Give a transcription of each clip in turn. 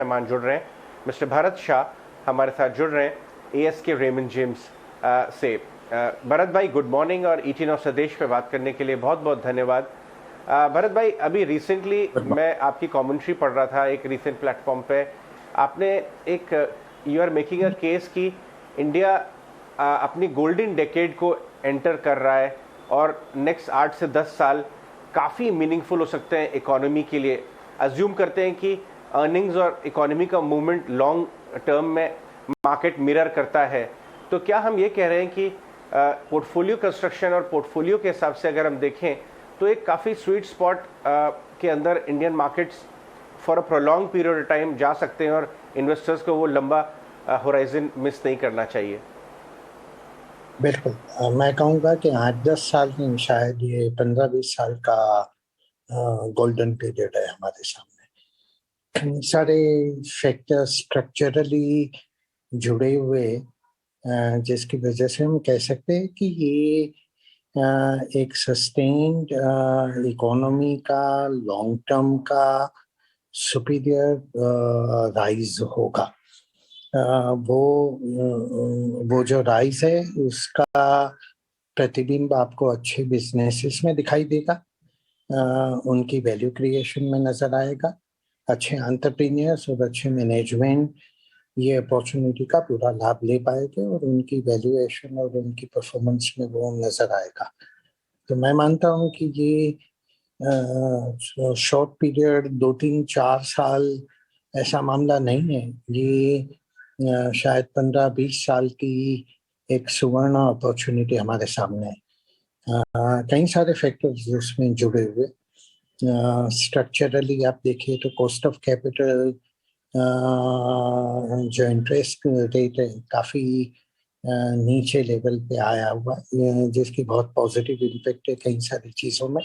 मेहमान जुड़ रहे हैं। मिस्टर भरत शाह हमारे साथ जुड़ रहे हैं ASK रेमंड जेम्स से। भरत भाई गुड मॉर्निंग और ET9 स्वदेश पे बात करने के लिए बहुत बहुत धन्यवाद। भरत भाई अभी रिसेंटली मैं आपकी कमेंट्री पढ़ रहा था एक रिसेंट प्लेटफॉर्म पे। आपने एक you are making a case कि इंडिया अपनी गोल्डन डेकेड को एंटर कर रहा है और नेक्स्ट 8 से 10 साल काफ़ी मीनिंगफुल हो सकते हैं इकोनॉमी के लिए। अज्यूम करते हैं कि अर्निंग्स और इकोनॉमी का मूवमेंट लॉन्ग टर्म में मार्केट मिरर करता है, तो क्या हम ये कह रहे हैं कि पोर्टफोलियो कंस्ट्रक्शन और पोर्टफोलियो के हिसाब से अगर हम देखें तो एक काफ़ी स्वीट स्पॉट के अंदर Indian markets for a prolong period of time जा सकते हैं और इन्वेस्टर्स को वो लंबा होराइजन मिस नहीं करना चाहिए? बिल्कुल। मैं कहूँगा कि 8-10 साल नहीं, शायद ये 15-20 साल का गोल्डन पीरियड है हमारे सामने। कई सारे फैक्टर स्ट्रक्चरली जुड़े हुए, जिसकी वजह से हम कह सकते हैं कि ये एक सस्टेन्ड इकोनॉमी का लॉन्ग टर्म का सुपीरियर राइज होगा। वो जो राइज है उसका प्रतिबिंब आपको अच्छे बिजनेसेस में दिखाई देगा, उनकी वैल्यू क्रिएशन में नजर आएगा। अच्छे एंटरप्रेन्योर्स और अच्छे मैनेजमेंट ये अपॉर्चुनिटी का पूरा लाभ ले पाएंगे और उनकी वैल्यूएशन और उनकी परफॉर्मेंस में वो नजर आएगा। तो मैं मानता हूँ कि ये शॉर्ट पीरियड 2-3-4 साल ऐसा मामला नहीं है। ये शायद 15-20 साल की एक सुवर्ण अपॉर्चुनिटी हमारे सामने है। कई सारे फैक्टर्स उसमें जुड़े हुए। स्ट्रक्चरली आप देखिए तो कॉस्ट ऑफ कैपिटल, जो इंटरेस्ट रेट है काफ़ी नीचे लेवल पे आया हुआ, जिसकी बहुत पॉजिटिव इम्पेक्ट है कई सारी चीज़ों में।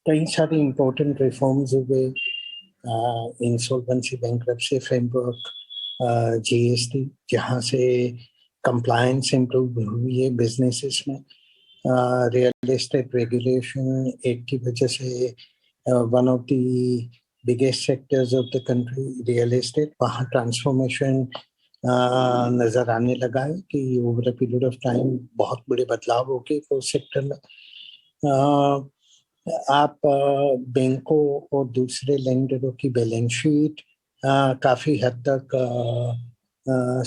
कई सारी इम्पोर्टेंट रिफॉर्म्स हुए, इंसॉल्वेंसी बैंक्रप्सी फ्रेमवर्क, GST, जहाँ से कंप्लायंस इम्प्रूव हुई है बिजनेसेस में। रियल एस्टेट रेगुलेशन एक की वजह से one of the biggest sectors of the country real estate, वहाँ ट्रांसफॉर्मेशन नजर आने लगा है कि over a period of time बहुत बड़े बदलाव हो गए उस सेक्टर में। आप बैंकों और दूसरे लेंडरों की बैलेंस शीट काफी हद तक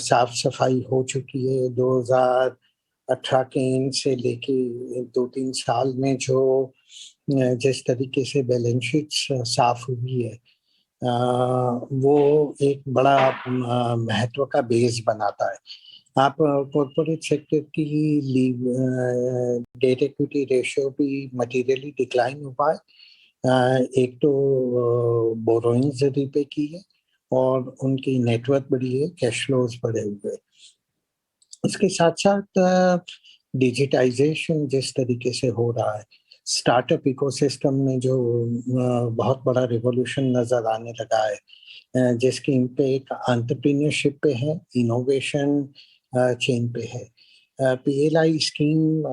साफ सफाई हो चुकी है। 2018 के एंड से लेके 2-3 साल में जो जिस तरीके से बैलेंस शीट साफ हुई है, वो एक बड़ा महत्व का बेस बनाता है। आप कॉर्पोरेट सेक्टर की डेट इक्विटी रेशियो भी मटेरियली डिक्लाइन हुआ है। एक तो बोरोइंग्स रीपे की है और उनकी नेटवर्थ बढ़ी है, कैश फ्लोज बढ़े हुए। इसके साथ साथ डिजिटाइजेशन जिस तरीके से हो रहा है, स्टार्टअप इकोसिस्टम में जो बहुत बड़ा रिवॉल्यूशन नजर आने लगा है, जिसकी इम्पैक्ट एंटरप्रेन्योरशिप पे है, इनोवेशन चेन पे है। PLI स्कीम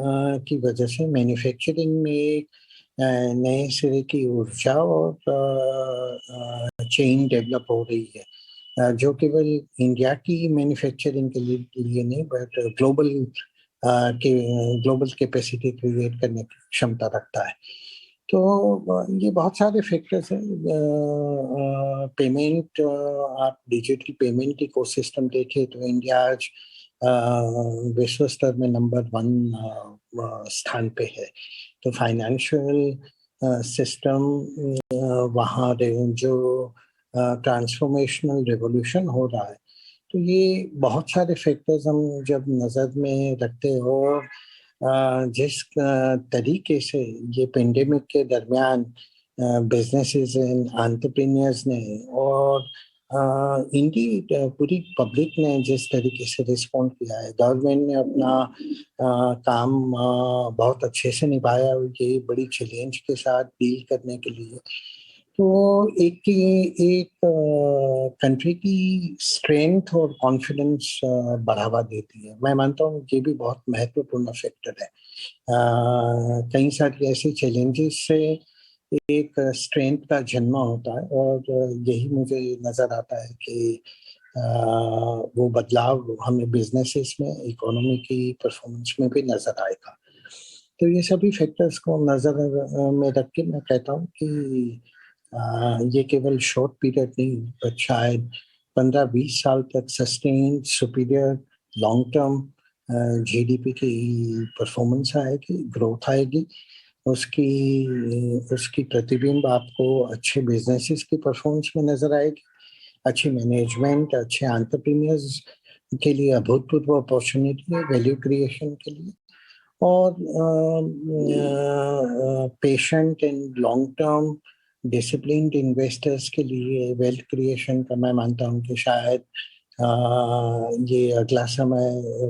की वजह से मैन्युफैक्चरिंग में एक नए सिरे की ऊर्जा और चेन डेवलप हो रही है, जो केवल इंडिया की मैन्युफैक्चरिंग के लिए नहीं, बट ग्लोबल कैपेसिटी क्रिएट करने की क्षमता रखता है। तो ये बहुत सारे फैक्टर्स हैं। पेमेंट, आप डिजिटल पेमेंट इकोसिस्टम देखें तो इंडिया आज विश्व स्तर में नंबर 1 स्थान पे है। तो फाइनेंशियल सिस्टम वहाँ जो ट्रांसफॉर्मेशनल रिवॉल्यूशन हो रहा है, तो ये बहुत सारे फैक्टर्स हम जब नज़र में रखते हो, जिस तरीके से ये पेंडेमिक के दरमियान बिजनेसेस एंड एंटरप्रेन्योर्स ने और इंडी पूरी पब्लिक ने जिस तरीके से रिस्पॉन्ड किया है, गवर्नमेंट ने अपना काम बहुत अच्छे से निभाया ये बड़ी चैलेंज के साथ डील करने के लिए। तो एक कंट्री की स्ट्रेंथ और कॉन्फिडेंस बढ़ावा देती है। मैं मानता हूँ ये भी बहुत महत्वपूर्ण फैक्टर है। कई सारी ऐसी चैलेंजेस से एक स्ट्रेंथ का जन्म होता है, और यही मुझे नजर आता है कि वो बदलाव हमें बिजनेसेस में, इकोनॉमी की परफॉर्मेंस में भी नजर आएगा। तो ये सभी फैक्टर्स को नजर में रख के मैं कहता हूँ कि ये केवल शॉर्ट पीरियड नहीं, बट शायद 15-20 साल तक sustain superior long term GDP की परफॉर्मेंस आएगी, ग्रोथ आएगी। उसकी उसकी प्रतिबिंब आपको अच्छे बिजनेसेस की परफॉर्मेंस में नजर आएगी, अच्छी मैनेजमेंट, अच्छे एंटरप्रेन्योर्स के लिए अभूतपूर्व अपॉर्चुनिटी है वैल्यू क्रिएशन के लिए, और patient and long term disciplined investors के लिए वेल्थ क्रिएशन का मैं मानता हूँ कि शायद ये अगला समय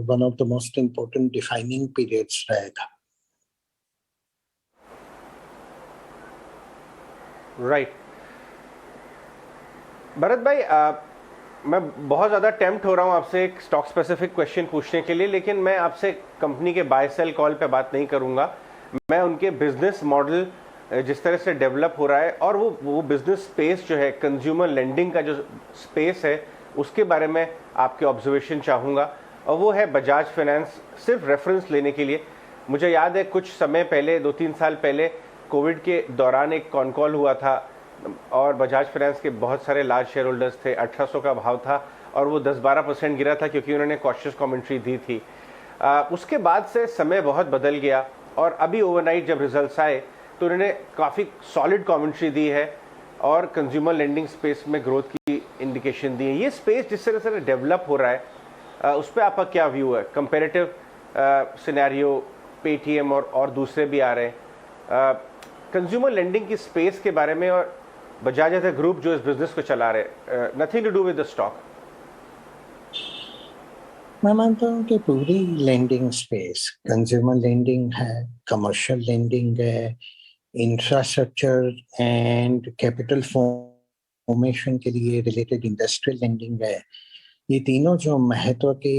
one of the most important defining periods रहेगा। राइट भरत भाई, मैं बहुत ज़्यादा टेम्प्ट हो रहा हूँ आपसे एक स्टॉक स्पेसिफिक क्वेश्चन पूछने के लिए, लेकिन मैं आपसे कंपनी के बाय सेल कॉल पे बात नहीं करूँगा। मैं उनके बिजनेस मॉडल जिस तरह से डेवलप हो रहा है, और वो बिजनेस स्पेस जो है, कंज्यूमर लेंडिंग का जो स्पेस है, उसके बारे में आपके ऑब्जर्वेशन चाहूँगा। और वो है बजाज फाइनेंस। सिर्फ रेफरेंस लेने के लिए, मुझे याद है कुछ समय पहले, 2-3 साल पहले, कोविड के दौरान एक कॉन कॉल हुआ था, और बजाज फाइनेंस के बहुत सारे लार्ज शेयर होल्डर्स थे। 1800 का भाव था और वो 10-12% गिरा था, क्योंकि उन्होंने कॉशियस कमेंट्री दी थी। उसके बाद से समय बहुत बदल गया, और अभी ओवरनाइट जब रिजल्ट्स आए तो उन्होंने काफ़ी सॉलिड कमेंट्री दी है, और कंज्यूमर लेंडिंग स्पेस में ग्रोथ की इंडिकेशन दी है। ये स्पेस जिस तरह से डेवलप हो रहा है, उस पर आपका क्या व्यू है? कंपेरेटिव सिनेरियो, पेटीएम और दूसरे भी आ रहे हैं कंज्यूमर लेंडिंग की स्पेस के बारे में, और बजाज एज ए ग्रुप जो इस बिजनेस को चला रहे, nothing to do with the stock. मैं मानता हूँ कि पूरी लेंडिंग स्पेस, कंज्यूमर लेंडिंग है, कमर्शियल लेंडिंग है, इंफ्रास्ट्रक्चर एंड कैपिटल फॉर्मेशन के लिए रिलेटेड इंडस्ट्रियल लेंडिंग है, ये तीनों जो महत्व के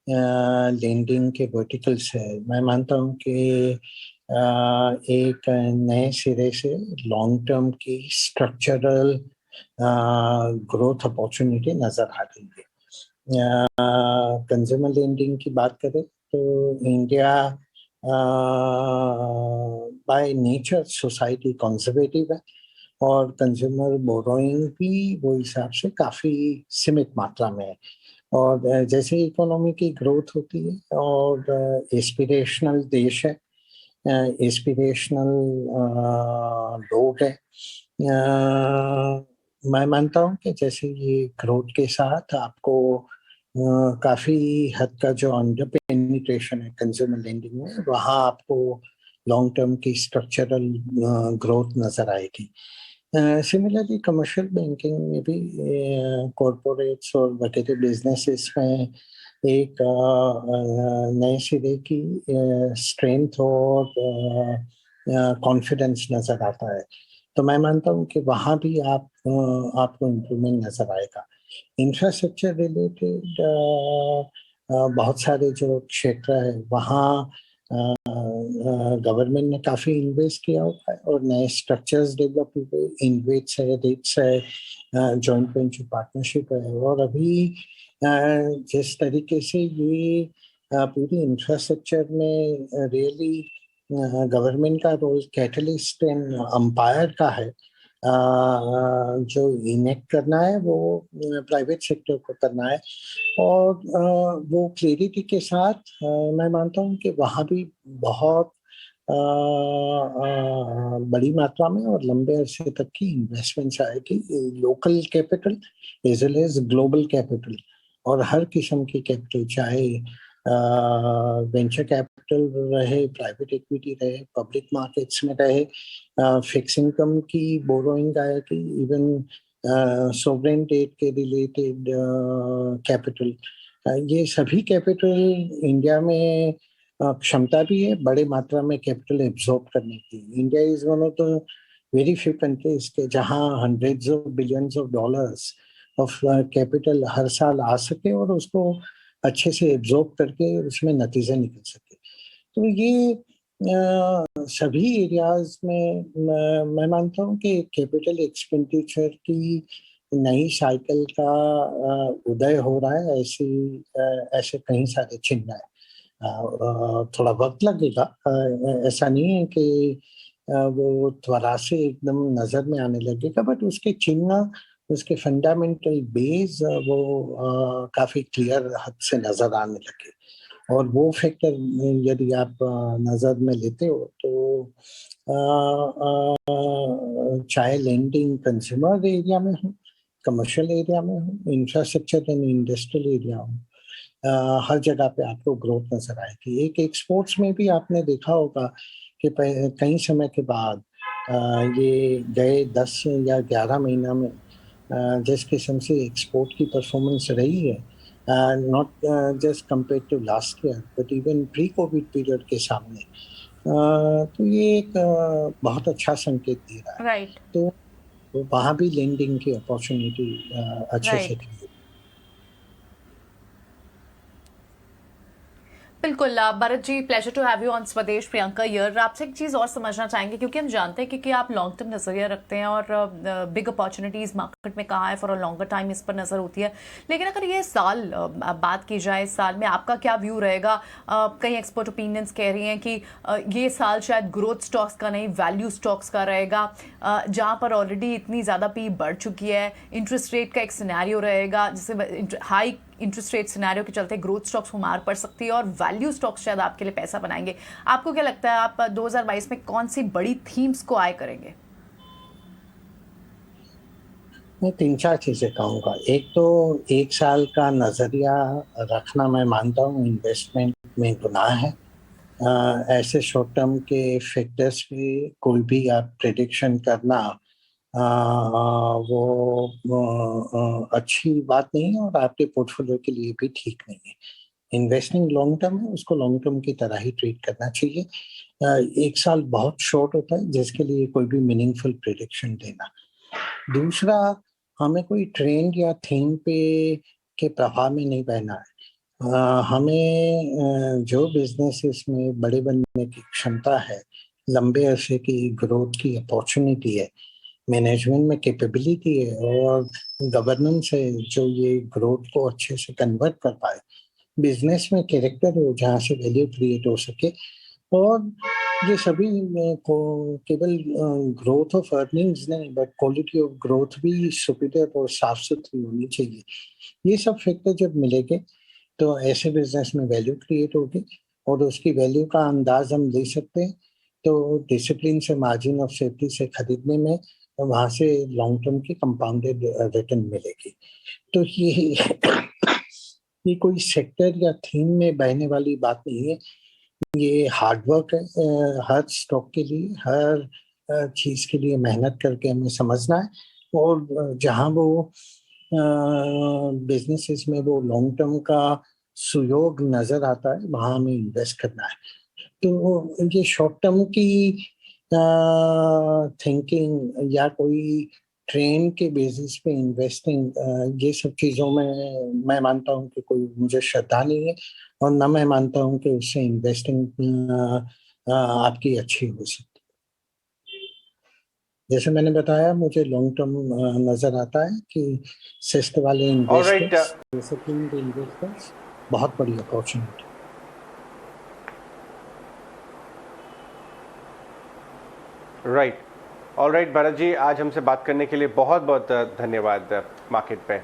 लेंडिंग के वर्टिकल्स है, मैं मानता हूँ कि एक नए सिरे से लॉन्ग टर्म की स्ट्रक्चरल ग्रोथ अपॉर्चुनिटी नजर आ रही है। कंज्यूमर लेंडिंग की बात करें तो India by nature society conservative है, और कंज्यूमर बोरोइंग भी वो हिसाब से काफी सीमित मात्रा में है। और जैसे इकोनॉमी की ग्रोथ होती है, और एस्पिरेशनल देश है, एस्पिरेशनल लोग है, मैं मानता हूँ कि जैसे ये ग्रोथ के साथ आपको काफी हद का जो अंडर पेनिट्रेशन है कंज्यूमर लेंडिंग में, वहाँ आपको लॉन्ग टर्म की स्ट्रक्चरल ग्रोथ नजर आएगी। सिमिलरली कमर्शियल बैंकिंग में भी कॉरपोरेट्स और वगैरह बिजनेसेस में एक नए सिरे की स्ट्रेंथ और कॉन्फिडेंस नजर आता है। तो मैं मानता हूँ कि वहाँ भी आपको इम्प्रूवमेंट नजर आएगा। इंफ्रास्ट्रक्चर रिलेटेड बहुत सारे जो क्षेत्र है, वहाँ गवर्नमेंट ने काफी इन्वेस्ट किया हुआ है, और नए स्ट्रक्चर्स डेवलप हुए, इन्वेट्स है, रेट्स है, जॉइंट वेंचर पार्टनरशिप है, और अभी जिस तरीके से ये पूरी इंफ्रास्ट्रक्चर में रियली गवर्नमेंट का रोल कैटलिस्ट एंड अंपायर का है, जो इनेक्ट करना है वो प्राइवेट सेक्टर को करना है, और वो क्लैरिटी के साथ मैं मानता हूँ कि वहाँ भी बहुत बड़ी मात्रा में और लंबे अरसे तक की इन्वेस्टमेंट्स आएगी, local capital as well as global capital, और हर किस्म की कैपिटल, चाहे वेंचर कैपिटल रहे, प्राइवेट इक्विटी रहे, पब्लिक मार्केट्स में रहे, फिक्स इनकम की बोरोइंग आएगी, इवन सोवरेन डेट के रिलेटेड कैपिटल, ये सभी कैपिटल इंडिया में क्षमता भी है बड़े मात्रा में कैपिटल एब्जॉर्ब करने की। India is one of the very few countries के जहां hundreds of billions of dollars of capital हर साल आ सके, और उसको अच्छे से एब्जॉर्ब करके उसमें नतीजे निकल सके। तो ये सभी एरियाज में मैं मानता हूँ कि कैपिटल एक्सपेंडिचर की नई साइकिल का उदय हो रहा है। ऐसे कई सारे चिन्ह हैं। थोड़ा वक्त लगेगा। ऐसा नहीं है कि वो त्वरा से एकदम नजर में आने लगेगा, बट उसके चिन्ह, उसके फंडामेंटल बेस वो काफी क्लियर हद से नजर आने लगे। और वो फैक्टर यदि आप नजर में लेते हो तो चाहे लेंडिंग कंज्यूमर एरिया में हो, कमर्शियल एरिया में हो, इंफ्रास्ट्रक्चर एंड इंडस्ट्रियल एरिया हो, हर जगह पे आपको ग्रोथ नजर आएगी। एक एक्सपोर्ट्स में भी आपने देखा होगा कि कई समय के बाद ये गए 10 या 11 महीना में जिस किस्म से एक्सपोर्ट की परफॉर्मेंस रही है, not just compare to last year but even pre COVID period के सामने, तो ये एक बहुत अच्छा संकेत दे रहा है। राइट तो वहाँ भी लेंडिंग की अपॉर्चुनिटी अच्छे से राइट बिल्कुल Bharat ji, pleasure to have you on Swadesh. Priyanka here. आपसे एक चीज़ और समझना चाहेंगे, क्योंकि हम जानते हैं कि आप लॉन्ग टर्म नजरिया रखते हैं और बिग अपॉर्चुनिटीज़ मार्केट में कहाँ है फॉर अ लॉन्गर टाइम, इस पर नज़र होती है। लेकिन अगर ये साल बात की जाए, इस साल में आपका क्या व्यू रहेगा? कई एक्सपर्ट ओपिनियंस कह रही हैं कि ये साल शायद ग्रोथ स्टॉक्स का नहीं, वैल्यू स्टॉक्स का रहेगा, जहाँ पर ऑलरेडी इतनी ज़्यादा पी बढ़ चुकी है। इंटरेस्ट रेट का एक सिनेरियो रहेगा, जिससे हाई इंटरेस्ट रेट सिनेरियो के चलते ग्रोथ स्टॉक्स को मार पड़ सकती है और वैल्यू स्टॉक्स शायद आपके लिए पैसा बनाएंगे। आपको क्या लगता है, आप 2022 में कौन सी बड़ी थीम्स को आय करेंगे? मैं 3-4 चीजें कहूँगा। एक तो एक साल का नजरिया रखना मैं मानता हूँ इन्वेस्टमेंट में गुनाह है। ऐसे शॉर्ट टर्म के फैक्टर्स पे कोई भी आप प्रेडिक्शन करना वो अच्छी बात नहीं है और आपके पोर्टफोलियो के लिए भी ठीक नहीं है। इन्वेस्टिंग लॉन्ग टर्म है, उसको लॉन्ग टर्म की तरह ही ट्रीट करना चाहिए। एक साल बहुत शॉर्ट होता है जिसके लिए कोई भी मीनिंगफुल प्रेडिक्शन देना। दूसरा, हमें कोई ट्रेंड या थीम पे के प्रभाव में नहीं बहना है। हमें जो बिजनेसेस में बड़े बनने की क्षमता है, लंबे अरसे की ग्रोथ की अपॉर्चुनिटी है, मैनेजमेंट में कैपेबिलिटी है और गवर्नेंस है जो ये ग्रोथ को अच्छे से कन्वर्ट कर पाए, बिजनेस में कैरेक्टर हो जहाँ से वैल्यू क्रिएट हो सके, और ये सभी को केवल ग्रोथ ऑफ अर्निंग्स नहीं बट क्वालिटी ऑफ ग्रोथ भी सुपीरियर और साफ सुथरी होनी चाहिए। ये सब फैक्टर जब मिलेंगे तो ऐसे बिजनेस में वैल्यू क्रिएट होगी और उसकी वैल्यू का अंदाज हम ले सकते हैं। तो डिसिप्लिन से, मार्जिन ऑफ सेफ्टी से खरीदने में वहां से लॉन्ग टर्म की कंपाउंडेड रिटर्न मिलेगी। तो ये कोई सेक्टर या थीम में बहने वाली बात नहीं है। ये हार्डवर्क है। हर स्टॉक के लिए, हर चीज के लिए मेहनत करके हमें समझना है और जहां वो बिजनेसेस में वो लॉन्ग टर्म का सुयोग नजर आता है वहां हमें इन्वेस्ट करना है। तो ये शॉर्ट टर्म की थिंकिंग या कोई ट्रेंड के बेसिस पे इन्वेस्टिंग, ये सब चीजों में मैं मानता हूँ कि कोई मुझे श्रद्धा नहीं है और न मैं मानता हूँ कि उससे इन्वेस्टिंग आपकी अच्छी हो सकती। जैसे मैंने बताया, मुझे लॉन्ग टर्म नजर आता है कि शिस्त वाले इन्वेस्टर्स, डिसिप्लिन्ड इन्वेस्टर्स, बहुत बड़ी opportunity. Right. Alright Bharat ji, आज हमसे बात करने के लिए बहुत बहुत धन्यवाद मार्केट पे।